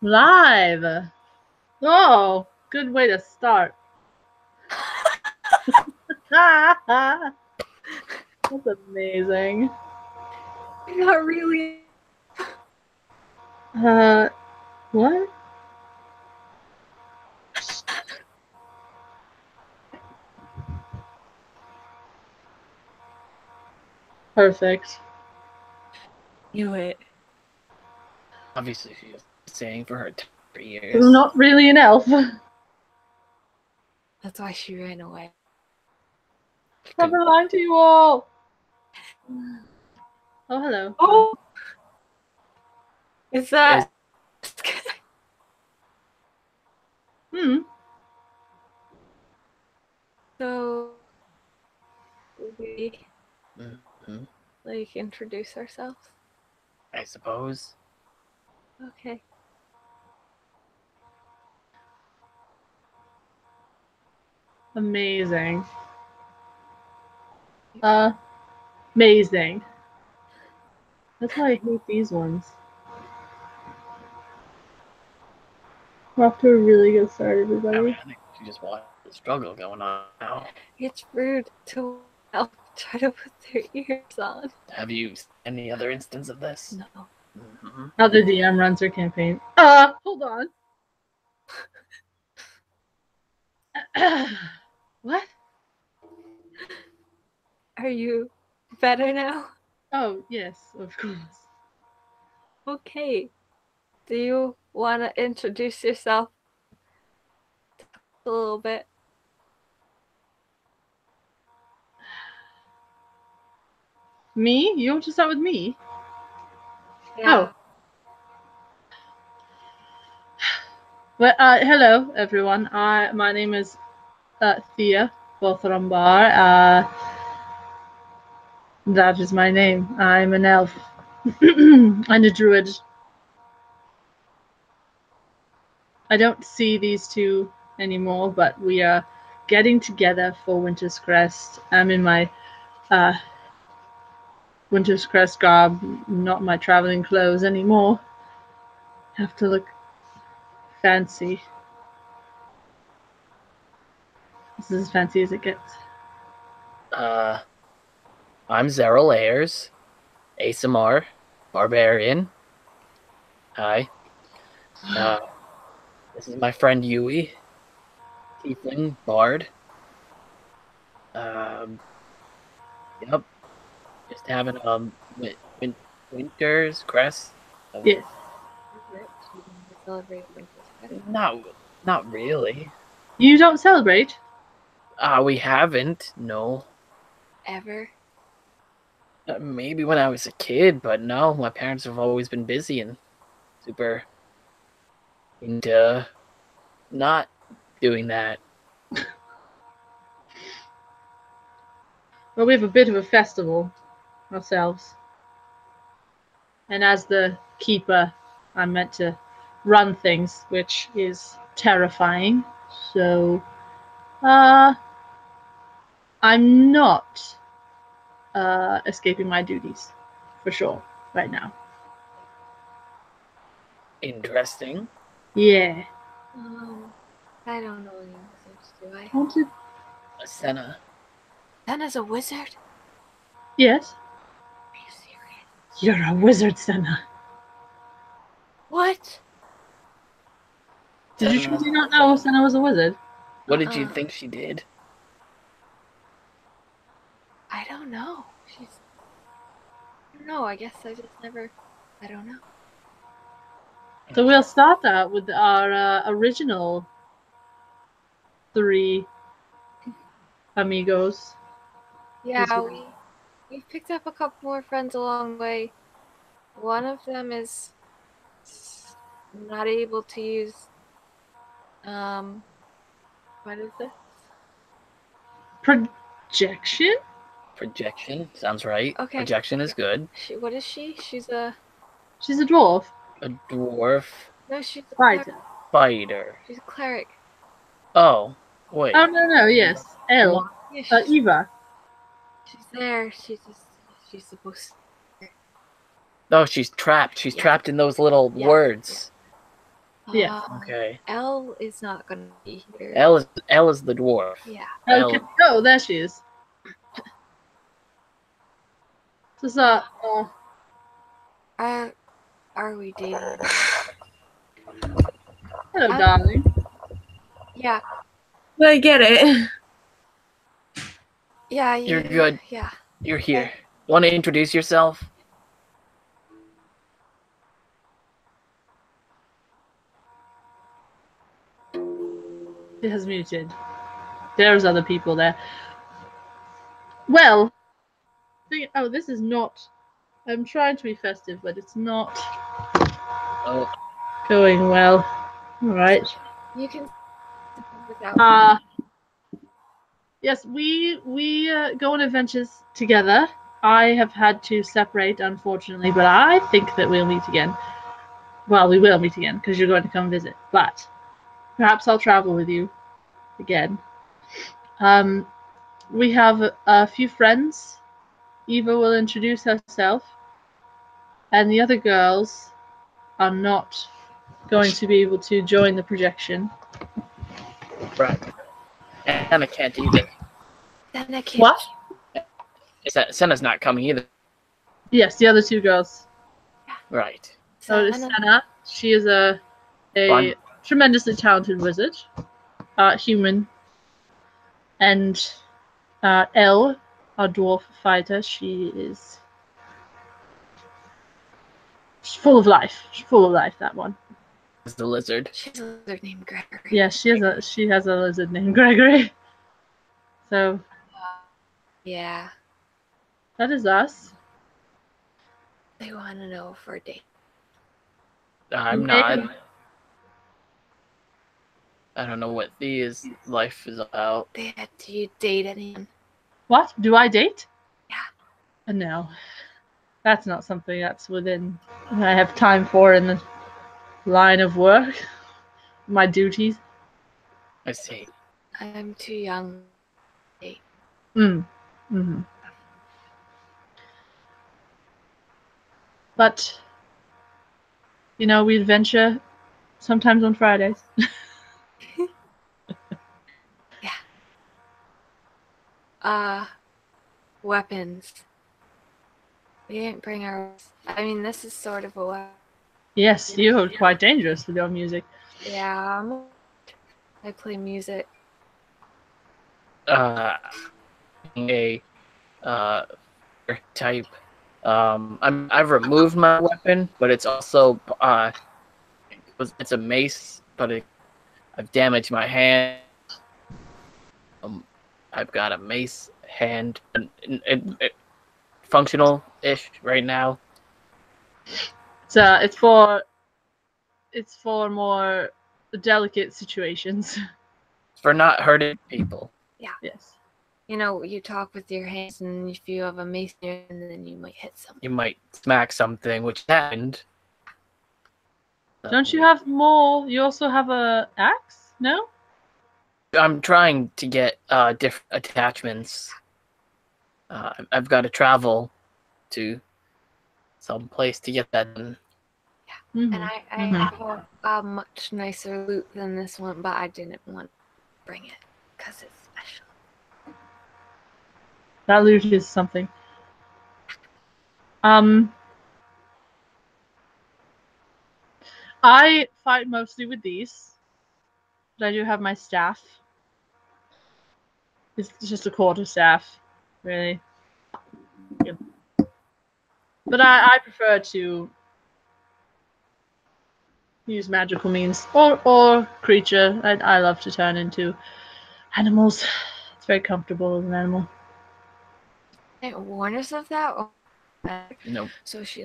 Live! Oh, good way to start. That's amazing. Not really. What? Perfect. Knew it. Obviously, she was staying for her 3 years. I'm not really an elf. That's why she ran away. Never lying to you all. Oh, hello. Oh! Is that... So... we... like, introduce ourselves? I suppose. Okay. Amazing. Amazing. That's why I hate these ones. We're off to a really good start, everybody. I mean, I think she just watched the struggle going on now. It's rude to try to put their ears on. Have you seen any other instance of this? No. How the DM runs her campaign. Hold on. What? Are you better now? Oh, yes, of course. Okay. Do you want to introduce yourself a little bit? Me? You want to start with me? Yeah. Oh. Well, hello, everyone. My name is Thea Botharambar. That is my name. I'm an elf. I'm a druid. I don't see these two anymore, but we are getting together for Winterscrest. I'm in my Winterscrest garb, not my traveling clothes anymore. Have to look fancy. This is as fancy as it gets. I'm Zeral Ayers, ASMR, Barbarian. Hi. This is my friend Euey, Tiefling, Bard. Yep. Just having Winterscrest. Yes. Celebrate Winterscrest? Not really. You don't celebrate? We haven't. No. Ever? Maybe when I was a kid, but no. My parents have always been busy and super into not doing that. Well, we have a bit of a festival ourselves. And as the keeper, I'm meant to run things, which is terrifying. So, I'm not escaping my duties, for sure, right now. Interesting. Yeah. I don't know any wizards, do I? Haunted? Senna. Senna's a wizard? Yes. Are you serious? You're a wizard, Senna. What? Did you truly not know Senna was a wizard? What did you think she did? I don't know. No, I guess I just never... I don't know. So we'll start that with our original 3 amigos. Yeah, we picked up a couple more friends along the way. One of them is not able to use what is this? Projection? Projection sounds right. Okay. Projection is good. What is she? She's a dwarf. A dwarf. No, she's a Fighter. Fighter. She's a cleric. Oh, wait. Oh no, yes. Elle. Yeah, Eva. She's there. She's supposed to... Oh, she's trapped. She's trapped in those little words. Yeah. Okay. Elle is not gonna be here. L is the dwarf. Yeah. Okay. Oh, there she is. Just Are we dating? hello, darling. Yeah. I get it. Yeah. You're good. Yeah. You're here. Want to introduce yourself? It has muted. There's other people there. Well, oh, this is not. I'm trying to be festive, but it's not going well. All right. You can. Without. Yes, we go on adventures together. I have had to separate, unfortunately, but I think that we'll meet again. Well, we will meet again because you're going to come visit. But perhaps I'll travel with you again. We have a few friends. Eva will introduce herself, and the other girls are not going to be able to join the projection. Right. And Senna can't either. Then What? Senna's not coming either. Yes, the other two girls. Right. So it's Senna. She is a Fun. tremendously talented wizard, human, and Elle, our dwarf fighter. She's full of life. She's full of life. That one. Is the lizard. She's a lizard named Gregory. Yeah, she has a lizard named Gregory. So Yeah. that is us. They want to know for a date. I'm not. I don't know what Thea's life is about. Do you date anyone? What? Do I date? Yeah. No. That's not something that's within I have time for in the line of work. My duties. I see. I'm too young to date. Mm-hmm. But we adventure sometimes on Fridays. Yeah. Weapons. We didn't bring our. I mean, this is sort of a weapon. Yes, you're quite dangerous with your music. Yeah. I play music. A type. I've removed my weapon, but it's also it's a mace, but I've damaged my hand. I've got a mace hand, functional-ish right now. It's for more delicate situations. For not hurting people. Yeah. Yes. You talk with your hands, and if you have a mace in your hand, then you might hit something. You might smack something, which happened. Don't you have more? You also have a axe? No? I'm trying to get different attachments. I've got to travel to some place to get that done. Yeah. Mm-hmm. And I have a much nicer loot than this one, but I didn't want to bring it because it's special. That loot is something. I fight mostly with these. But I do have my staff. It's just a quarter staff, really. Good. But I prefer to use magical means or creature. I love to turn into animals. It's very comfortable as an animal. It warned us of that. Nope. So she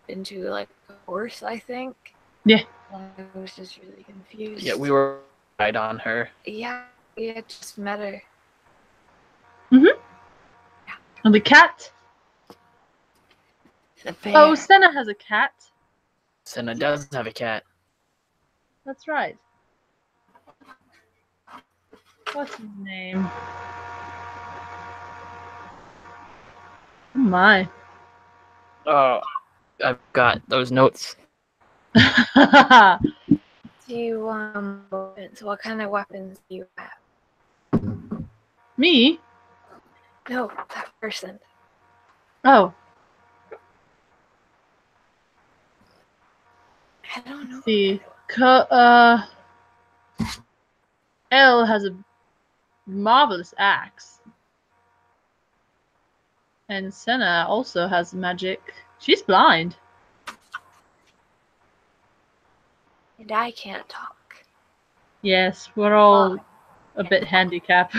into a horse, I think. Yeah. I was just really confused. Yeah, we were right on her. Yeah, we had just met her. Mhm. Yeah. And the cat. Oh, Senna has a cat. Senna does have a cat. That's right. What's his name? Oh my. Oh, I've got those notes. do you want weapons? What kind of weapons do you have? Me? No, that person. Oh, I don't know. let's see. Elle has a marvelous axe. And Senna also has magic. She's blind. And I can't talk. Yes, we're all a bit handicapped.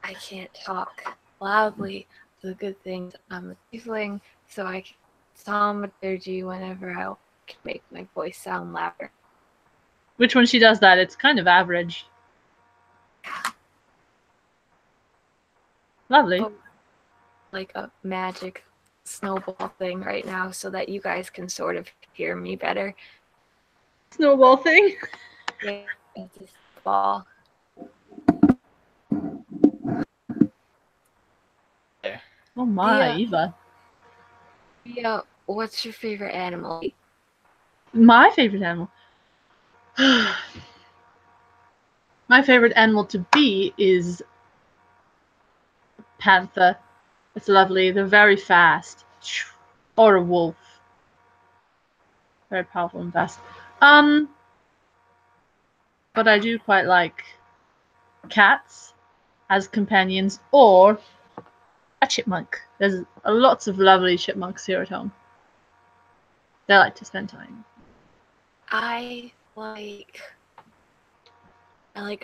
I can't talk loudly. The good thing I'm a tiefling, so I can thaumaturgy whenever I can make my voice sound louder. Which when she does that, it's kind of average. Lovely. Oh, like a magic snowball thing right now so that you guys can sort of hear me better. Snowball thing. Yeah, it's a ball. Oh my, Eva. Yeah, what's your favorite animal? My favorite animal. My favorite animal to be is panther. It's lovely. They're very fast. Or a wolf. Very powerful and fast. But I do quite like cats as companions or a chipmunk. There's lots of lovely chipmunks here at home. They like to spend time. I like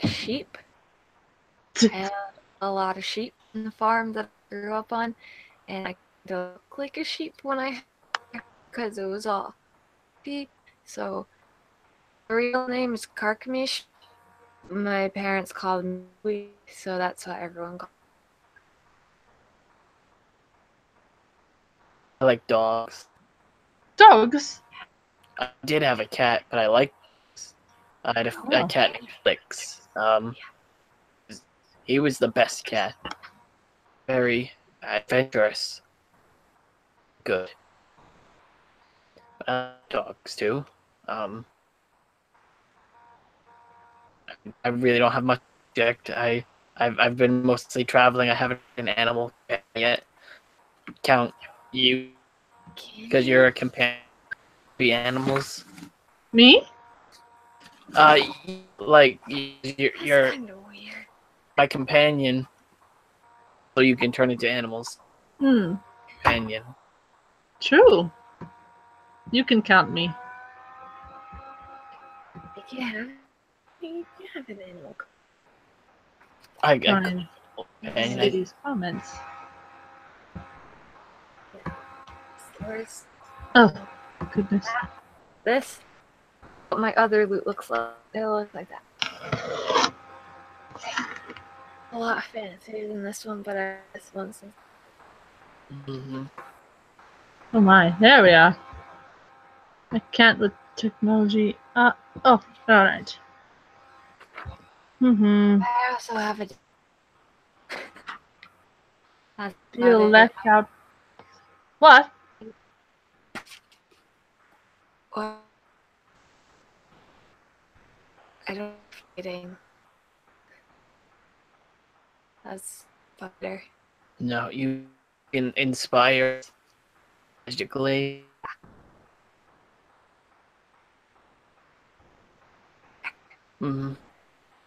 sheep. I have a lot of sheep in the farm that I grew up on, and I look like a sheep when I because it was all sheep. So the real name is Charchemish. My parents called me Euey, so that's what everyone calls I like dogs. Dogs? I did have a cat, but I liked. I had a cat named Flix. He was the best cat. Very adventurous. Good. Dogs too. I really don't have much object. I've been mostly traveling. I haven't been an animal yet. Count you because you're a companion to the animals. Me? Like you're kind of weird. my companion, so you can turn into animals. Companion. True. You can count me. Yeah, you have an animal. Fine. Companion. See these comments. Where's Oh, goodness. this? What my other loot looks like. It looks like that. A lot fancier than this one, but this one's. Oh my, there we are. I can't with technology. Oh, alright. I also have a. You left out. What? What? I don't know. Fighting. That's better. No, you can inspire magically.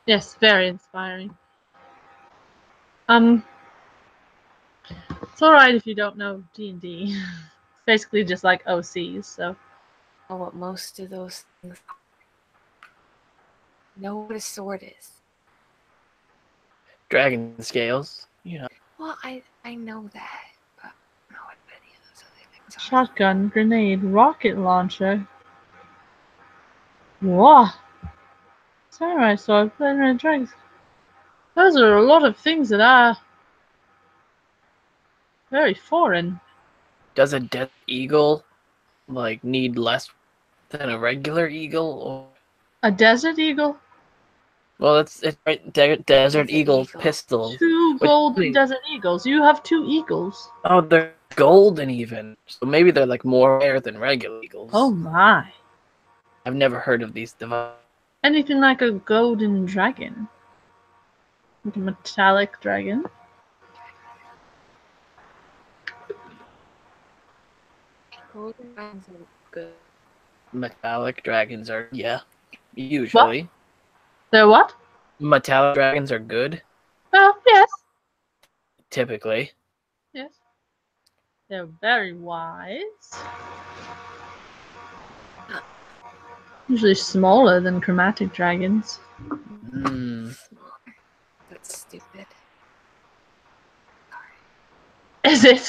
Yes, very inspiring. It's alright if you don't know D&D. It's basically just like OCs, so. Know what most of those things are. Know what a sword is. Dragon scales, you know. Well, I know that, but I don't know what any of those other things are. Shotgun, grenade, rocket launcher. Whoa. Samurai sword, planar dragons. Those are a lot of things that are very foreign. Does a desert eagle like need less than a regular eagle? Or... A desert eagle? Well, it's right. Desert eagle pistol. 2 golden desert eagles. You have 2 eagles. Oh, they're golden even. So maybe they're like more rare than regular eagles. Oh my. I've never heard of these devices. Anything like a golden dragon. Like a metallic dragon. Golden dragons are good. Metallic dragons are, yeah, usually. They're what? Metallic dragons are good, Oh, yes. typically. Yes. They're very wise. Usually smaller than chromatic dragons. Hmm. That's stupid. Is it?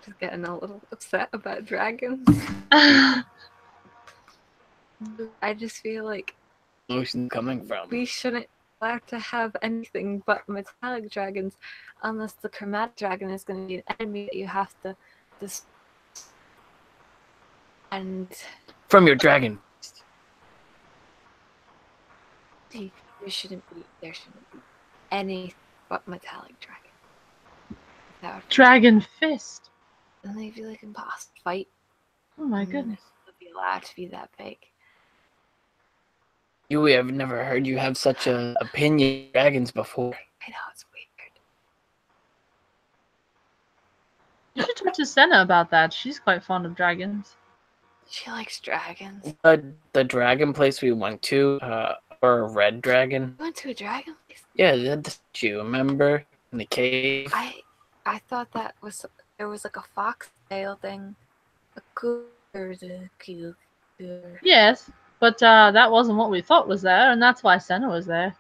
Just getting a little upset about dragons. I just feel like Emotions coming from. we shouldn't allow to have anything but metallic dragons unless the chromatic dragon is going to be an enemy that you have to and From your dragon. there shouldn't be any but metallic dragon. That would Dragon fist. then they'd be like impossible to fight. Oh my and goodness. They'd be allowed to be that big. Euey, I've never heard you have such an opinion of dragons before. I know, it's weird. You should talk to Senna about that. She's quite fond of dragons. She likes dragons. The dragon place we went to, or a red dragon. You went to a dragon place? Yeah, the statue, remember? In the cave. I thought that was there was like a foxtail thing. A cougar, Yes, but that wasn't what we thought was there, and that's why Senna was there.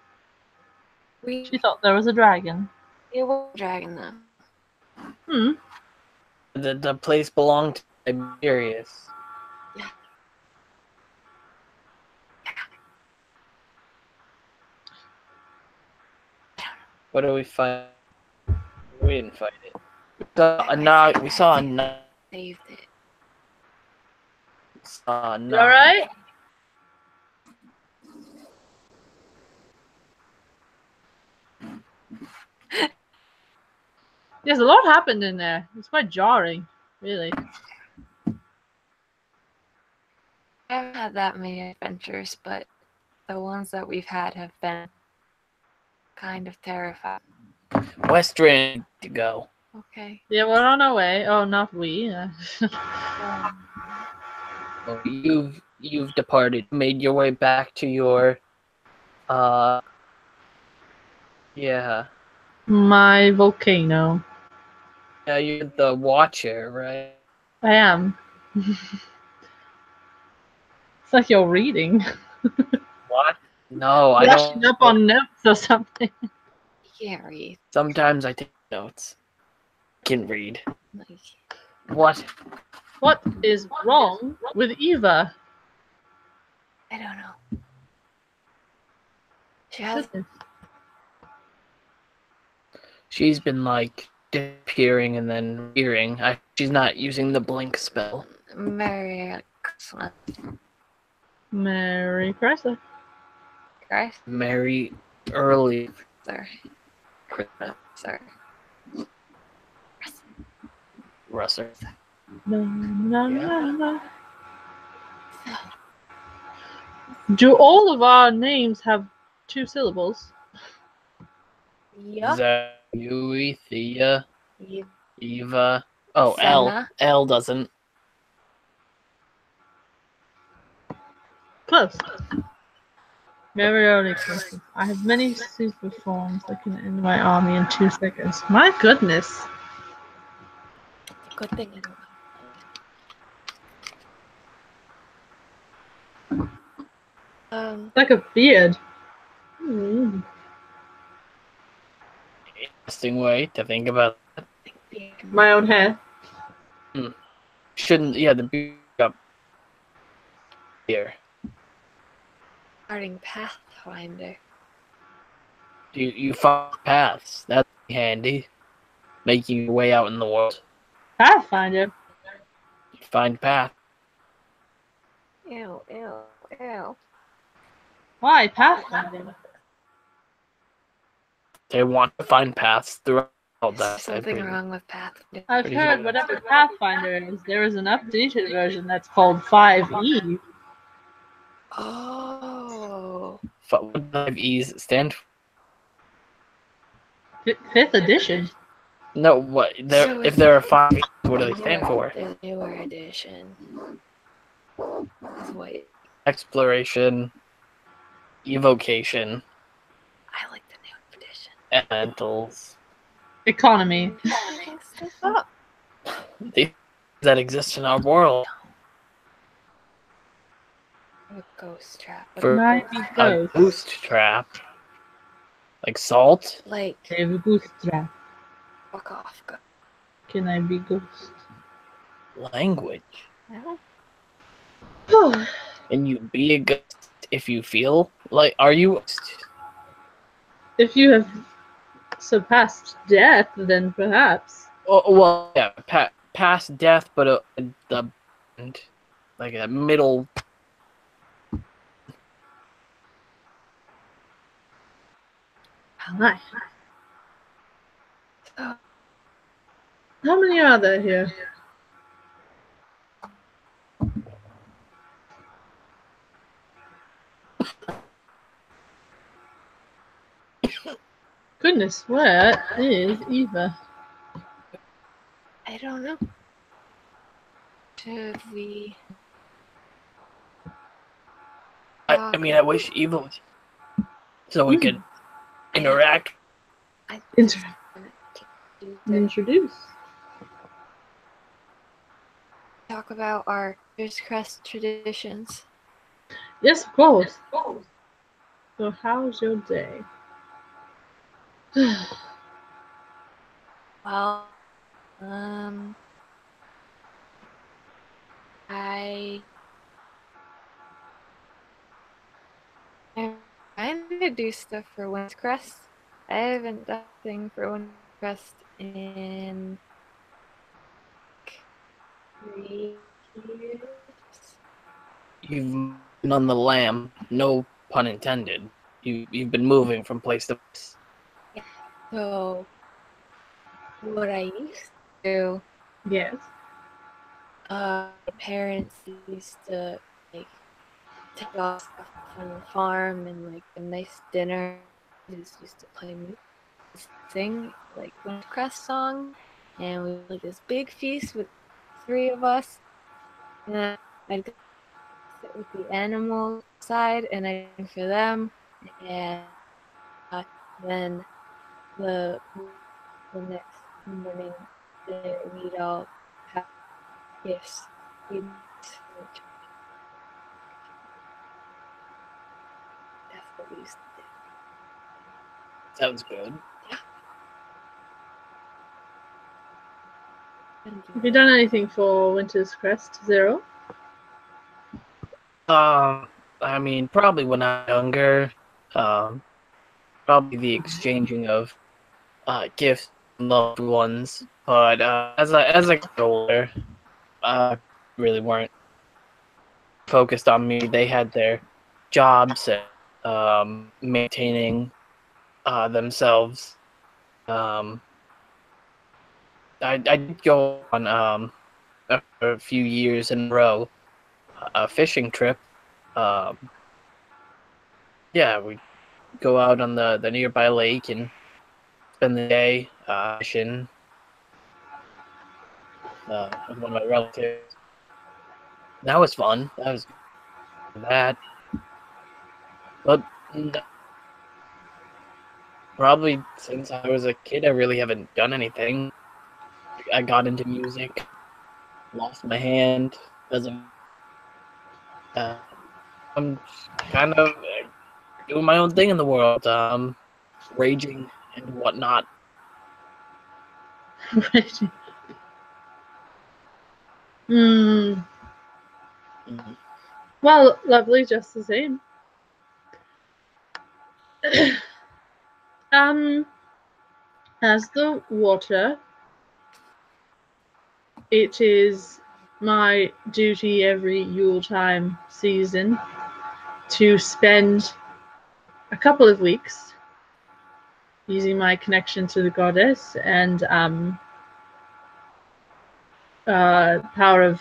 She thought there was a dragon. It was a dragon though. Hmm. The place belonged to Tiberius. Yeah. What do we find? We didn't find it. We saw a knock. We saw a knock. Saved it. You alright? Yes, a lot happened in there. It's quite jarring, really. I haven't had that many adventures, but the ones that we've had have been kind of terrifying. Western to go. Okay. Yeah, we're on our way. Oh, not we. Oh, you've departed, made your way back to your, yeah. My volcano. Yeah, you're the watcher, right? I am. It's like you're reading. What? No, I Brushing don't. up on notes or something. Gary, Sometimes I take notes. Can read. like, What? What is wrong with Eva? I don't know. She has She's been like disappearing and then appearing. She's not using the blink spell. Merry Christmas. Merry Chrysler. Christ, Merry early sorry. Christmas. Sorry. Russer. No, no, no, no. Do all of our names have 2 syllables? Yeah. Euey, Thea, You Eva. Oh, L. Senna. L doesn't. Close. Very early Christmas. I have many super forms that can end my army in 2 seconds. My goodness. Good thing I don't know. It's like a beard. Mm. Interesting way to think about that. My own hair. Shouldn't, yeah, the beard up here. Starting Pathfinder. You find paths. That's handy. Making your way out in the world. Pathfinder. You find path. Ew, ew, ew. Why Pathfinder? They want to find paths throughout Oh, Is that's something wrong with Pathfinder? I've Pretty heard sure. whatever Pathfinder is, there is an updated version that's called 5e. Oh. What do 5E's stand for? 5th edition. No, what? So If there are 5E's, what do they stand for? The newer edition. Is what Exploration, evocation, I like the new edition. elementals. Economy. Making stuff up. These that exist in our world. A ghost trap. For Might be a ghost. boost trap. Like salt? Like, Have a ghost trap. fuck off. Go. Can I be ghost? Language. Oh, Can you be a ghost if you feel like, are you? if you have surpassed death, then perhaps. Oh, well, yeah, past death, but like a middle. Hi. So, How many are there here? Goodness, where is Eva? I don't know. Should we? I mean, I wish Eva was so we could interact. I Interact. Introduce. Introduce. Talk about our Winterscrest traditions. Yes, of course. So, how's your day? Well, I'm trying to do stuff for Winterscrest. I haven't done anything for Winterscrest in 3 years. You've been on the lam, no pun intended. You've been moving from place to place. So, what I used to Yes. my parents used to like take off stuff from the farm and like a nice dinner. Just used to play music, sing like Winterscrest song, and we had, like this big feast with 3 of us. And then I'd go sit with the animals side, and I sing for them. And then the next morning, we'd all have gifts. We'd That's what we used to Sounds good. do. Have you done anything for Winterscrest, Zeral? I mean, probably when I'm younger, probably the exchanging of gifts from loved ones. But as I got older, really weren't focused on me. They had their jobs and maintaining themselves. I did go on a few years in a row a fishing trip. Yeah, we go out on the nearby lake and spend the day fishing with one of my relatives. That was fun. That was that. But probably since I was a kid, I really haven't done anything. I got into music, lost my hand because of. I'm kind of doing my own thing in the world, raging and whatnot. Right. Hmm. Mhm. Well, lovely, just the same. As the water, it is my duty every Yuletime season to spend a couple of weeks using my connection to the goddess and power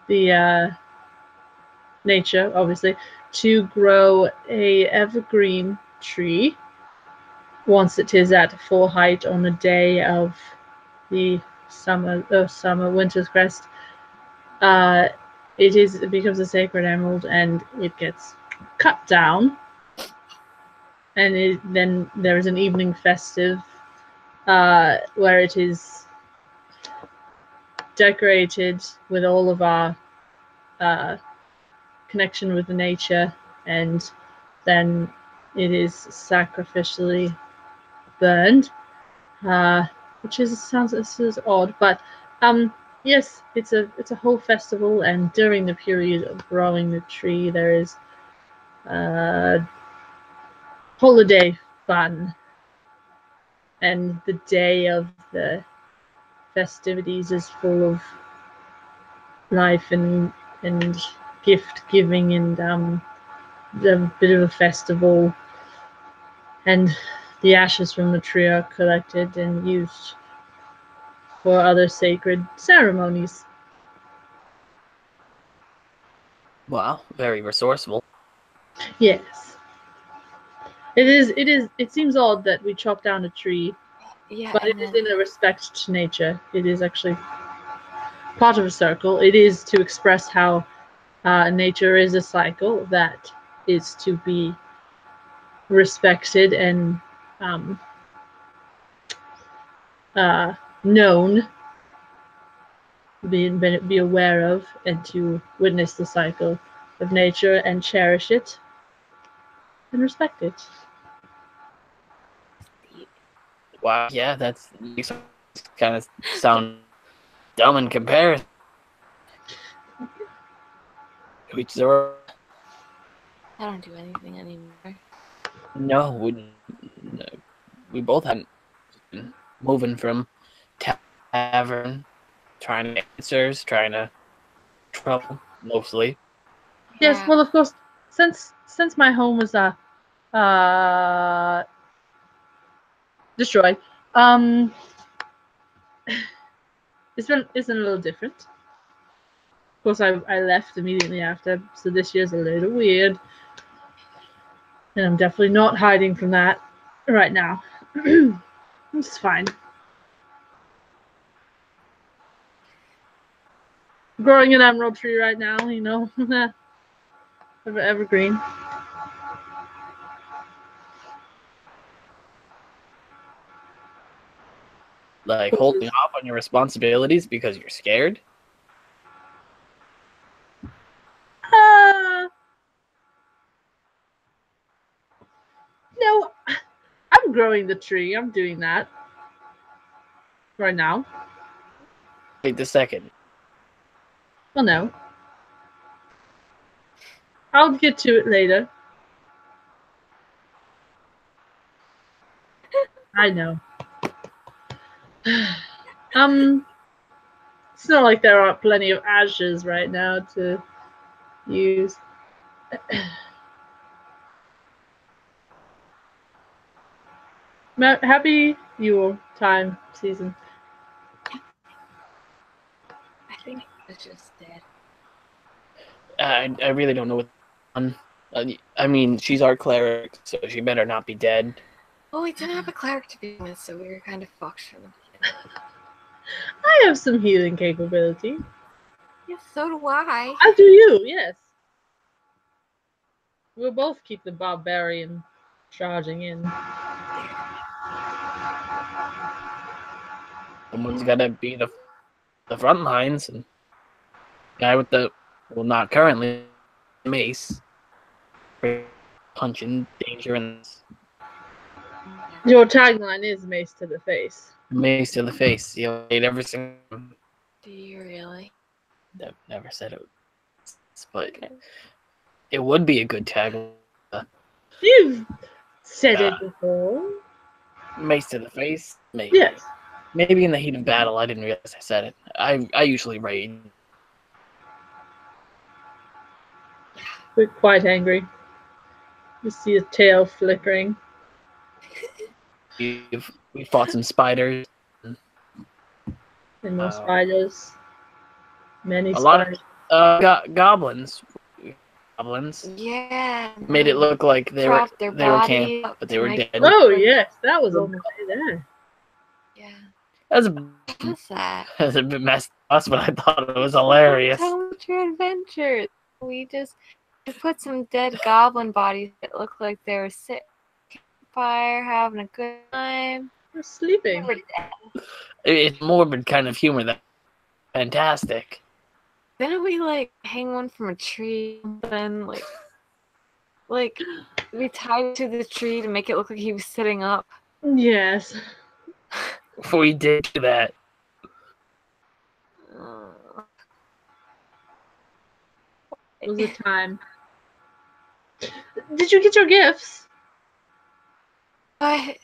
the nature, obviously, to grow a evergreen tree once it is at full height on the day of the summer Winterscrest. It becomes a sacred emerald and it gets cut down, and then there is an evening festive where it is decorated with all of our connection with the nature, and then it is sacrificially burned, which sounds odd, but yes, it's a whole festival, and during the period of growing the tree, there is holiday fun, and the day of the festivities is full of life and gift giving and a bit of a festival, and the ashes from the tree are collected and used for other sacred ceremonies. Wow, very resourceful. Yes. It seems odd that we chop down a tree, Yeah, but it and is then in a respect to nature. It is actually part of a circle. It is to express how nature is a cycle that is to be respected and known, be aware of, and to witness the cycle of nature and cherish it and respect it. Wow, yeah, that's kind of sound dumb in comparison. Which are I don't do anything anymore. no, we both hadn't been moving from tavern, trying to answers, trying to trouble mostly. Yes, Yeah. well, of course, since my home was destroyed, um, it's a little different. Of course, I left immediately after, so this year's a little weird, and I'm definitely not hiding from that right now. It's fine. Growing an emerald tree right now, you know, evergreen. Like holding off on your responsibilities because you're scared. No, I'm growing the tree. I'm doing that right now. Wait a second. Well, no. I'll get to it later. I know. It's not like there aren't plenty of ashes right now to use. Happy Yule time season. I think it's just dead. I really don't know what. I mean, she's our cleric, so she better not be dead. Well, we didn't have a cleric to begin with, so we were kind of fucked from the beginning. I have some healing capability. Yes, so do I. I do you, yes. We'll both keep the barbarian charging in. Someone's gotta be the front lines, and guy with the not currently mace, punching danger and Your tagline is mace to the face. mace to the face. You hate every single. Do you really? Never said it, but it would be a good tagline. You've said it before. Mace to the face, maybe. Yes. Maybe in the heat of battle, I didn't realize I said it. I usually rage. We're quite angry. You see his tail flickering. We fought some spiders. And more spiders. Many A lot spiders. of goblins. Goblins Yeah. made it look like they were Propped their camp, body up but they to were make dead. it look Oh like- yes, that was a play there. Yeah. That's What's that? a bit messed up, but I thought it was hilarious. Tell me your adventure. We put some dead goblin bodies that looked like they were sitting at the fire, having a good time. We're sleeping. They were dead. It's morbid kind of humor. That's fantastic. Didn't we like hang one from a tree and then like we tied it to the tree to make it look like he was sitting up? Yes. We did do that. It was a time. Did you get your gifts? What?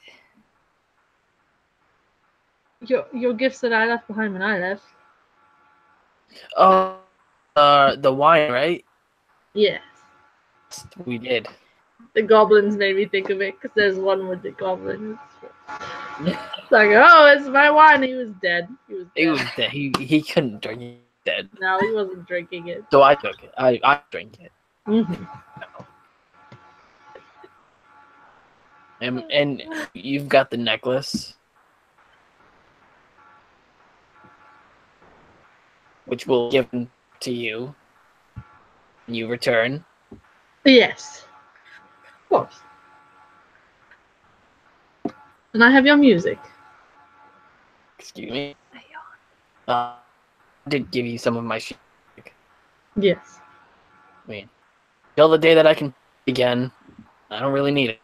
Your gifts that I left behind when I left? Oh, the wine, right? Yes. We did. The goblins made me think of it because there's one with the goblins. It's like, oh, it's my wine. He was dead. He was dead. He was dead. He couldn't drink it. Dead. No, he wasn't drinking it. So I took it. I drank it. Mm-hmm. And you've got the necklace, which will give to you when you return. Yes. Of course. And I have your music. Excuse me. I did give you some of my shit. Yes. I mean, till the day that I can again, I don't really need it.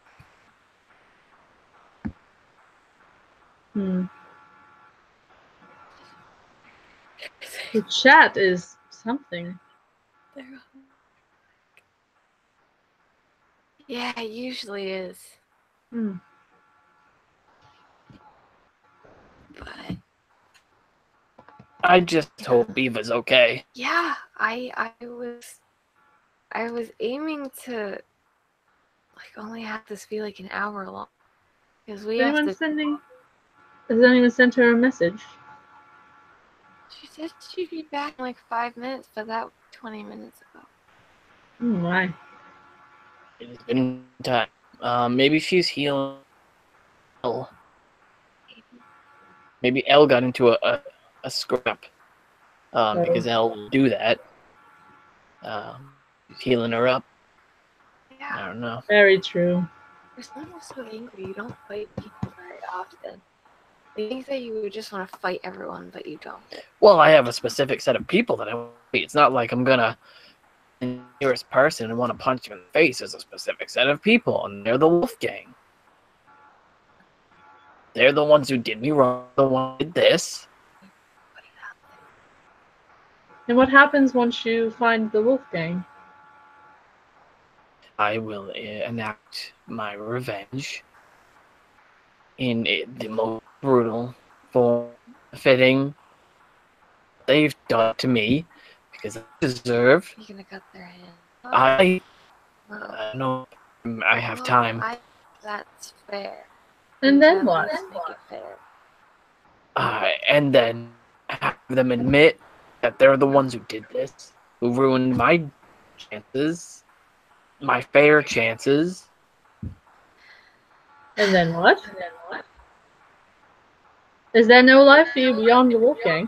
Hmm. The chat is something. Yeah, it usually is. Hmm. But I just hope Eva's okay. yeah, I was aiming to like only have this be like an hour long because we have to. Has anyone sent her a message? She said she'd be back in like 5 minutes, but that was 20 minutes ago. Oh my. It's been time. Maybe she's healing. Maybe Elle got into a scrap. Because Elle will do that. Healing her up. I Yeah, don't know. Very true. you're sometimes so angry. You don't fight people very often. You think that you would just want to fight everyone, but you don't. Well, I have a specific set of people that I want to beat. It's not like I'm gonna the nearest person and want to punch him in the face. There's a specific set of people, and they're the Wolf Gang. They're the ones who did me wrong. The one who did this. And what happens once you find the wolf gang? I will enact my revenge in the most brutal form fitting they've done to me because I deserve. You're gonna cut their hand. I Well, know I have time. That's fair. And You then have what? to make it fair. And then have them admit that they're the ones who did this, who ruined my chances, my fair chances. And then what? Is there no life for you beyond the wolf gang?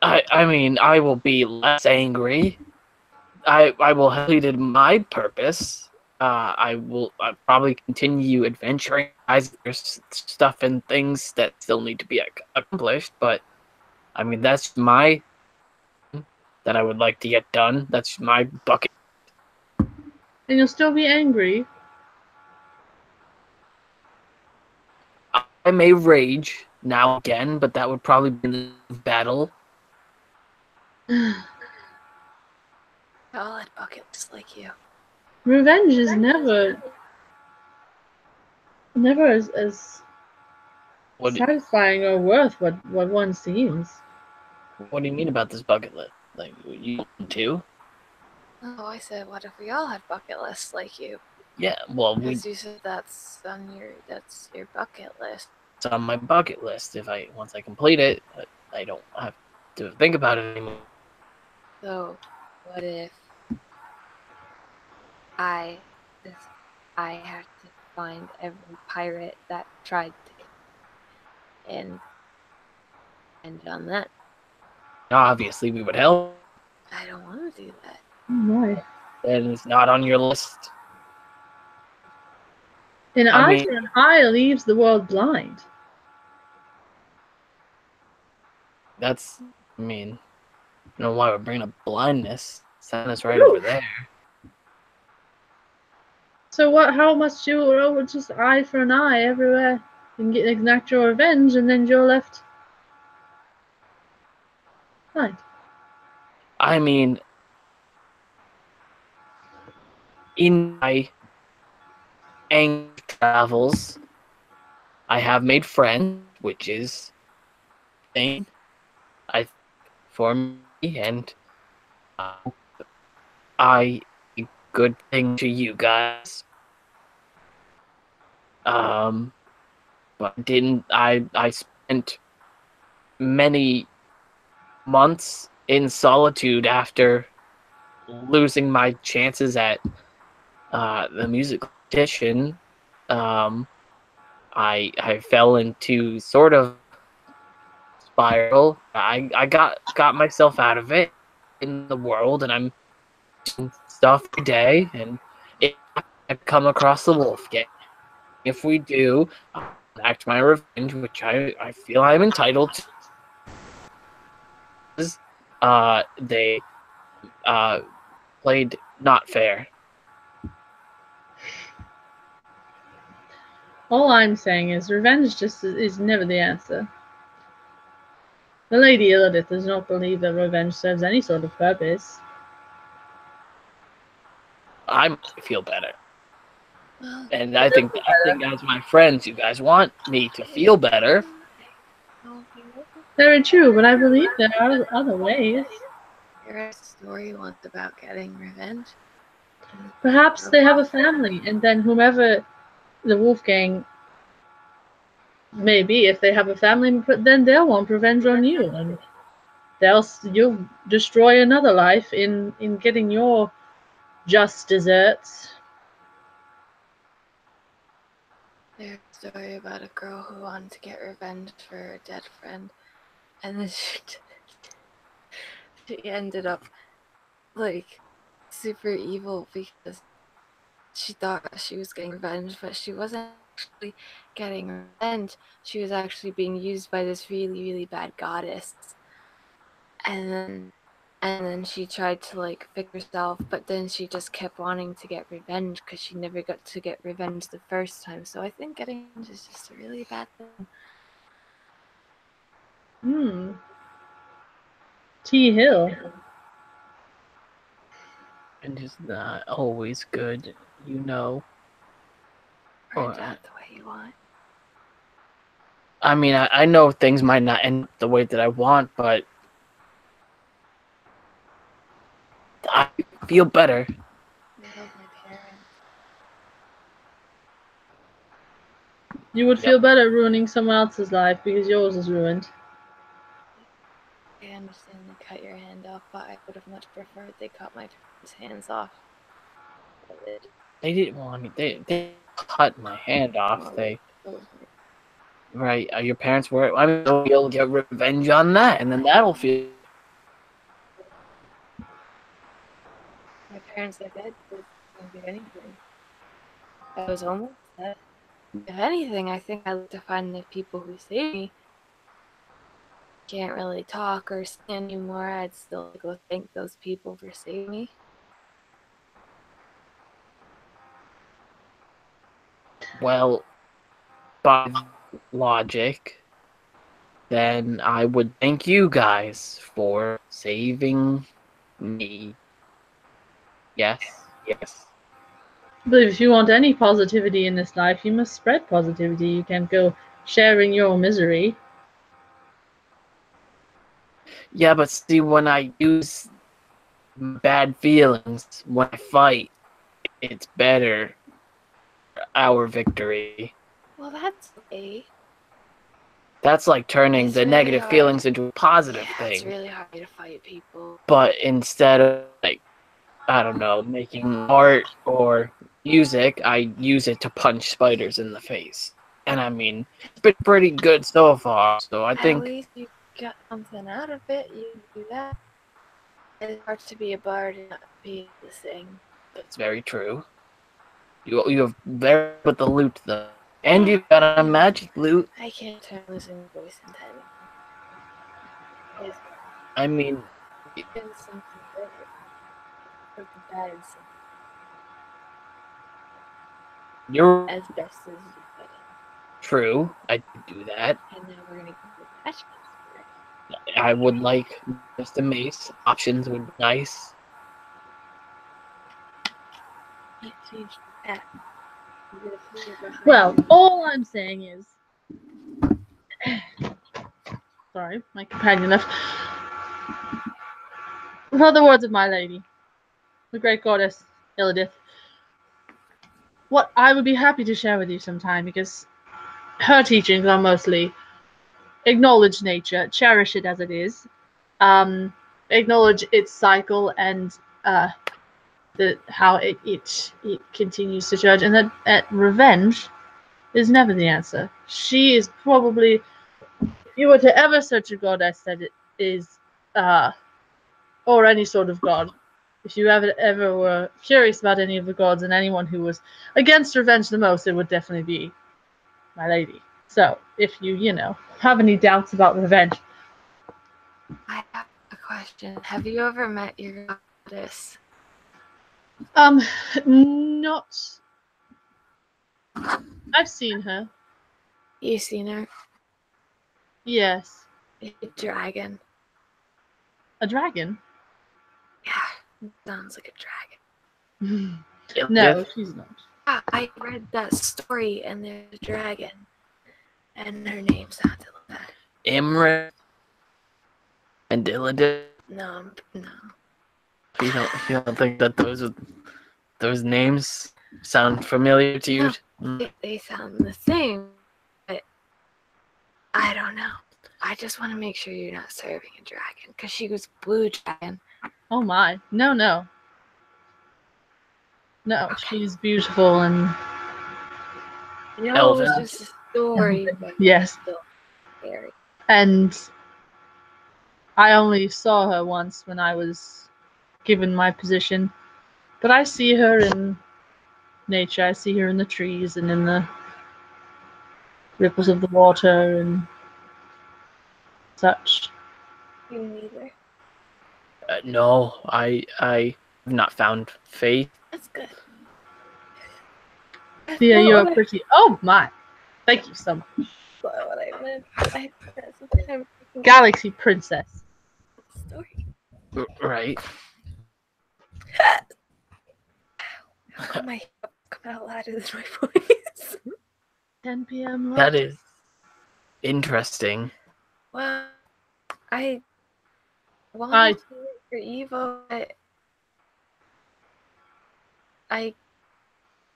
I mean, I will be less angry. I will have completed my purpose. I'll probably continue adventuring. There's stuff and things that still need to be accomplished, but I mean, that's my that I would like to get done. That's my bucket. And you'll still be angry. I may rage now again, but that would probably be in the battle. Solid bucket just like you. Revenge is never as What satisfying or worth what one seems. do you mean about this bucket list? Like, you want to? Oh, I said, what if we all had bucket lists like you? Yeah, well, Because you said that's your bucket list. it's on my bucket list. Once I complete it, I don't have to think about it anymore. So, what if I had to find every pirate that tried to kill and end on that? Obviously, we would help. I don't want to do that. Why? And it's not on your list. An I eye mean- for an eye leaves the world blind. That's, I mean, I don't know why we're bringing up blindness. Santa's right over there. So what? How much you just eye for an eye everywhere and enact your revenge, and then you're left blind. I mean, in my anger travels, I have made friends, which is thing for me, and a good thing to you guys. But I spent many months in solitude after losing my chances at the music competition. I fell into sort of spiral. I got myself out of it in the world, and I'm doing stuff today. And if I come across the wolf gang, if we do, I'll act my revenge, which I feel I'm entitled to. They played not fair. All I'm saying is revenge just is never the answer. The Lady Illidith does not believe that revenge serves any sort of purpose. I feel better. And I think as my friends, you guys want me to feel better. Very true, but I believe there are other ways. I read a story once about getting revenge. Perhaps they have a family, and then whomever the wolf gang may be, if they have a family, then they'll want revenge on you, and you'll destroy another life in getting your just desserts. There's a story about a girl who wanted to get revenge for her dead friend, and then she ended up like super evil because she thought she was getting revenge, but she wasn't actually getting revenge. She was actually being used by this really, really bad goddess. And then she tried to like fix herself, but then she just kept wanting to get revenge because she never got to get revenge the first time. So I think getting revenge is just a really bad thing. T Hill. And it's not always good, you know. Turns out the way you want. I mean, I know things might not end the way that I want, but I feel better. I love my parents. You would feel better ruining someone else's life because yours is ruined. I understand they cut your hand off, but I would have much preferred they cut my parents' hands off. They didn't want me. They cut my hand off. Right. Your parents were. I mean, you'll get revenge on that, and then that'll feel. My parents are dead. They can't do anything. I was almost dead. If anything, I think I'd like to find the people who saved me. Can't really talk or see anymore. I'd still go thank those people for saving me. Well, by logic, then I would thank you guys for saving me. Yes. But if you want any positivity in this life, you must spread positivity. You can't go sharing your misery. Yeah, but see, when I use bad feelings, when I fight, it's better our victory. Well, that's okay. That's like turning It's the really negative hard. feelings into a positive Yeah, thing. it's really hard to fight people. But instead of, like, I don't know, making art or music, I use it to punch spiders in the face. And I mean, it's been pretty good so far, so I At think least you got something out of it. You do that. It's hard to be a bard and not be able to sing. that's very true. You have very good with the lute, though. And you've got a magic lute. I can't turn losing my voice into anything. It's I mean, been something good. For the bad and something you're as best as you could. true. I could do that. And now we're gonna go with attachments. I would like just a mace. Options would be nice. Can't change that. You're gonna feel it behind Well, you. all I'm saying is, sorry, my companion left. For the words of my lady, the great goddess Illidith, what I would be happy to share with you sometime, because her teachings are mostly acknowledge nature, cherish it as it is, acknowledge its cycle and how it continues to judge, and that revenge is never the answer. She is probably, if you were to ever search a goddess that it is, or any sort of god, if you ever were curious about any of the gods and anyone who was against revenge the most, it would definitely be my lady. So, if you have any doubts about revenge, I have a question. Have you ever met your goddess? not. I've seen her. You seen her? Yes, A dragon. a dragon. Yeah, sounds like a dragon. No, she's not. Yeah, I read that story and there's a dragon. And her name sounded like that. Imra and Illidan. No. You don't think that those names sound familiar to you? No, they sound the same, but I don't know. I just want to make sure you're not serving a dragon, because she was blue dragon. Oh my. No. No, Okay. she's beautiful and I know Elven. it was just a story, but yes. it's still scary. And I only saw her once when I was given my position. But I see her in nature. I see her in the trees and in the ripples of the water and such. You neither. No, I have not found faith. That's good. Thea, That's you're not pretty. Oh my. Thank you so much. what I meant. That's something I'm thinking Galaxy Princess. story. Right. How come my come out louder than my voice? 10 p.m. That is interesting. Well, I wanted to wait for Evo, but I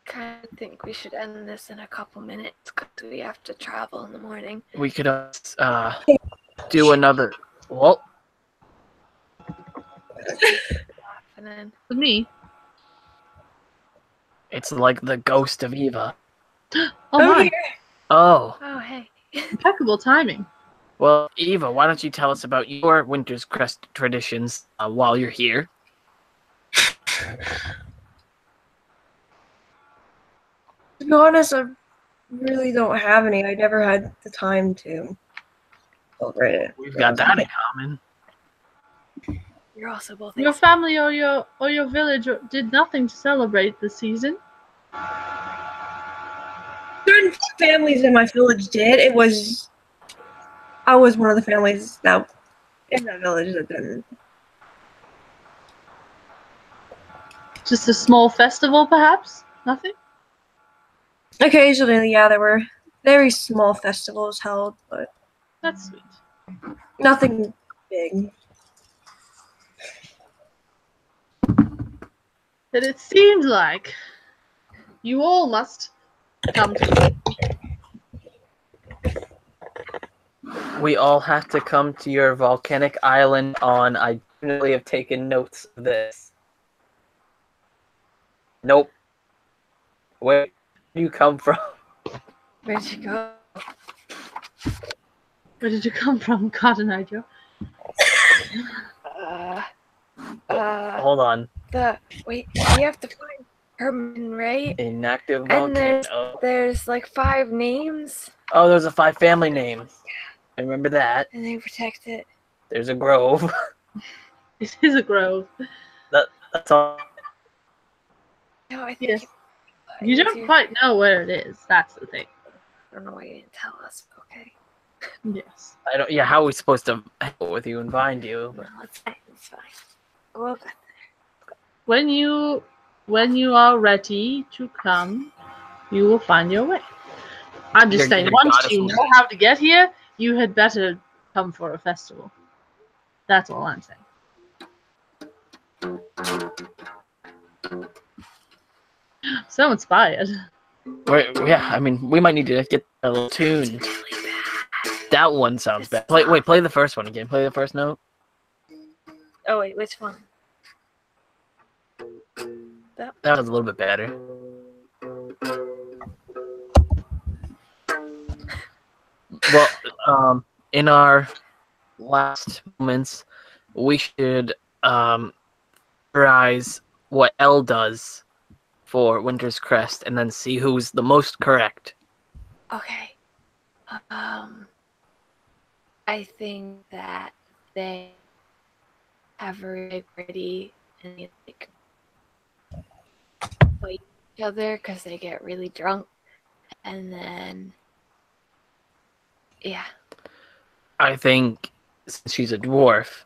kind of think we should end this in a couple minutes because we have to travel in the morning. We could do another. Well, And then With me. it's like the ghost of Eva. Oh my. here. Oh. oh hey, Impeccable timing. Well, Eva, why don't you tell us about your Winterscrest traditions while you're here? To be honest, I really don't have any. I never had the time to celebrate it. We've got that in common. you're also both Your family or your village did nothing to celebrate the season. Certain families in my village did. I was one of the families that in that village that didn't. Just a small festival, perhaps? Nothing? Occasionally, yeah, there were very small festivals held, but That's sweet. nothing big. But it seemed like you all must come to. We all have to come to your volcanic island on. I definitely have taken notes of this. Nope. Where do you come from? Where'd you go? Where did you come from, Cotton Eye Joe? Hold on. Wait, you have to find Herman, right? Inactive And volcano. there's like 5 names. Oh, there's a 5 family names. I remember that. And they protect it. There's a grove. It is a grove. That's all. No, I think Yes. You don't quite know where it is. That's the thing. I don't know why you didn't tell us. Okay. Yes. I don't. Yeah, how are we supposed to help with you and find you? Well, it's fine. It's fine. We'll get there. When you are ready to come, you will find your way. I'm just saying, You're once goddess you woman. know how to get here, you had better come for a festival. That's all I'm saying. So inspired. Yeah, I mean, we might need to get a little tune. That one sounds bad. Play the first one again. Play the first note. Oh wait, which one? That was a little bit better. Well, in our last moments, we should theorize what L does for Winterscrest and then see who's the most correct. Okay. I think that they have a ready and they like fight each other because they get really drunk, and then yeah. I think since she's a dwarf,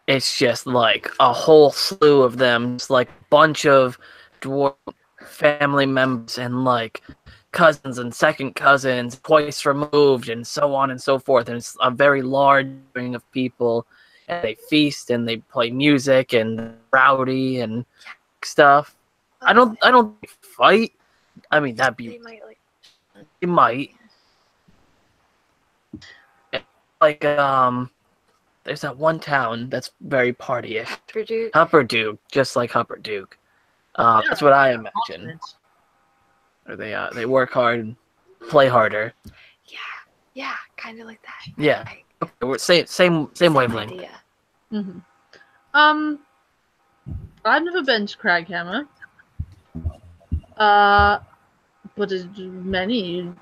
it's just like a whole slew of them, just like a bunch of dwarf family members and like cousins and second cousins, twice removed, and so on and so forth. And it's a very large ring of people, and they feast and they play music and rowdy and stuff. I don't fight. I mean, that'd They be might like it might. Like there's that one town that's very partyish. Purdue. Hupperduke, just like Hupperduke. That's what I imagine. Or they work hard and play harder. Yeah, kind of like that. Yeah. Okay, we're same wavelength. Idea. Mm-hmm. I've never been to Craghammer. But there's many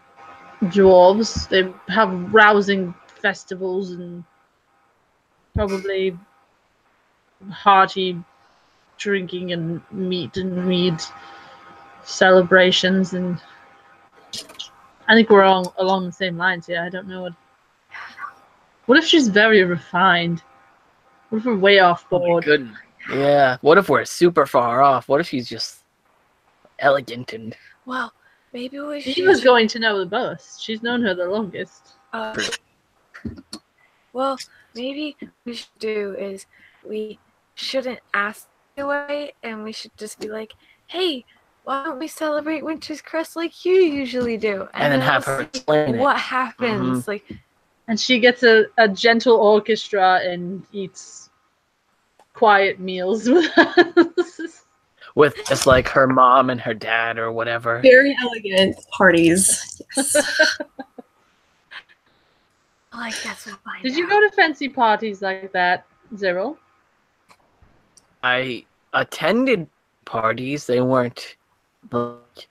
dwarves. They have rousing festivals and probably hearty drinking and meat and mead celebrations, and I think we're all along the same lines here. I don't know what if she's very refined? What if we're way off Oh my board? goodness. Yeah. What if we're super far off? What if she's just elegant and Well, maybe we should. She was going to know the most. She's known her the longest. Well, maybe what we should do is we shouldn't ask away, and we should just be like, "Hey, why don't we celebrate Winterscrest like you usually do?" and then have we'll her see explain it. what happens. Like, And she gets a gentle orchestra and eats quiet meals with us. With just like her mom and her dad or whatever. Very elegant parties. Yes. I guess we'll find Did you out. go to fancy parties like that, Zeral? I attended parties. They weren't like,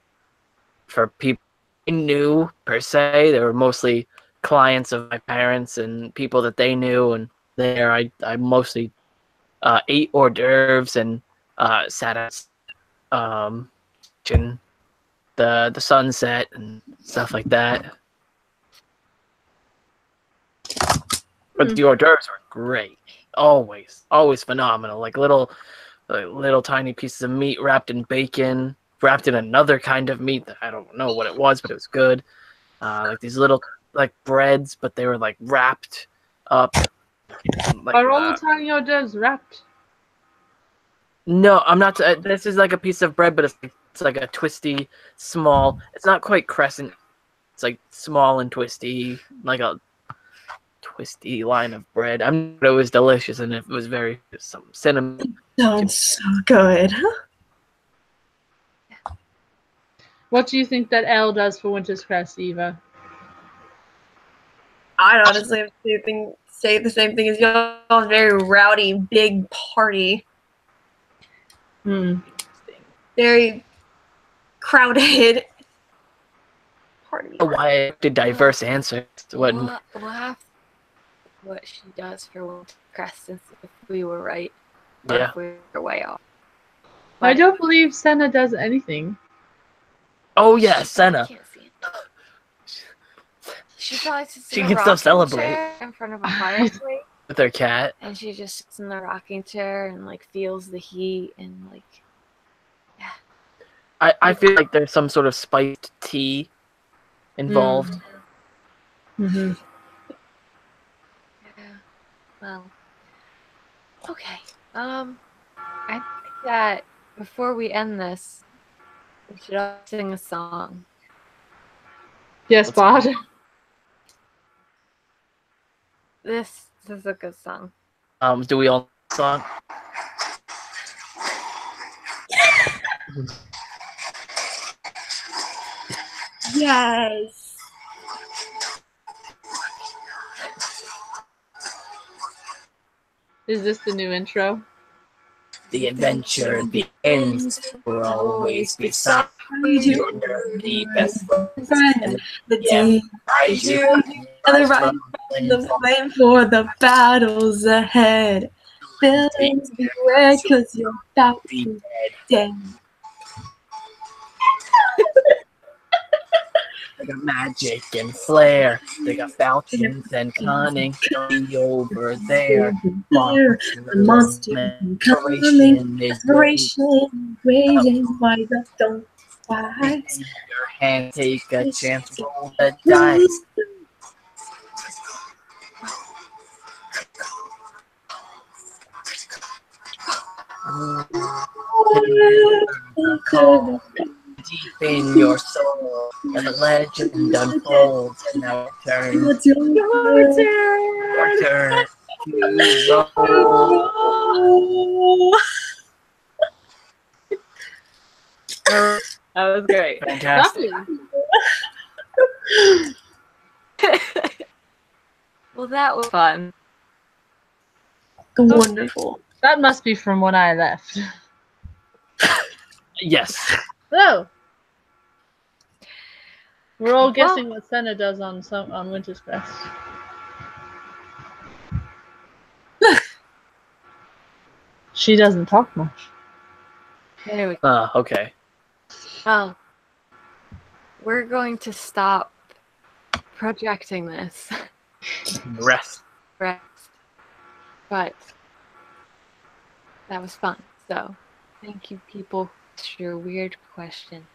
for people I knew per se. They were mostly clients of my parents and people that they knew. And there, I mostly ate hors d'oeuvres and sat at watching the sunset and stuff like that. But the hors d'oeuvres were great. Always phenomenal. Like little tiny pieces of meat wrapped in bacon, wrapped in another kind of meat that I don't know what it was, but it was good. Like these little like breads, but they were like wrapped up. Like, Are all the tiny hors d'oeuvres wrapped? no, I'm not. This is like a piece of bread, but it's like It's like a twisty, small. It's not quite crescent. It's like small and twisty, like a twisty line of bread. It was delicious, and it was very some cinnamon. Sounds so good. What do you think that L does for Winterscrest, Eva? I'd honestly have to say the same thing as y'all's very rowdy, big party. Very crowded party. Why did diverse answers? We'll have what she does for Winterscrest, since if we were right, or Yeah. if we were way off. I don't believe Senna does anything. Oh yeah, Senna. I can't see it. She probably sits She in a can still rocking celebrate. chair in front of a fireplace, With her cat. and she just sits in the rocking chair and like feels the heat and like. I feel like there's some sort of spiced tea involved. Mm-hmm. Yeah. Well. Okay. I think that before we end this, we should all sing a song. Yes, Bard. This is a good song. Do we all song? Yes. Is this the new intro? The adventure begins. We'll always be beside you, nerdy best Friend, the day I you and the right from the flame for the battles ahead. Feelings beware, cause you're about to be dead. They got magic and flair. They got falchions and cunning. Be over there. The monster coming, desperation raging, why the don't fight? In your hand, take a chance, roll the dice. Deep in your soul, and the legend unfolds. And now it turns. It's your Your turn to roll. That was great. Fantastic. Well, that was fun. Wonderful. That must be from when I left. Yes. Oh! We're all guessing what Senna does on Winterscrest. She doesn't talk much. There we go. Okay. Well, we're going to stop projecting this. Rest. Rest. But that was fun. So, thank you, people. It's your weird question.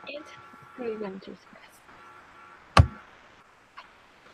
And happy Winterscrest.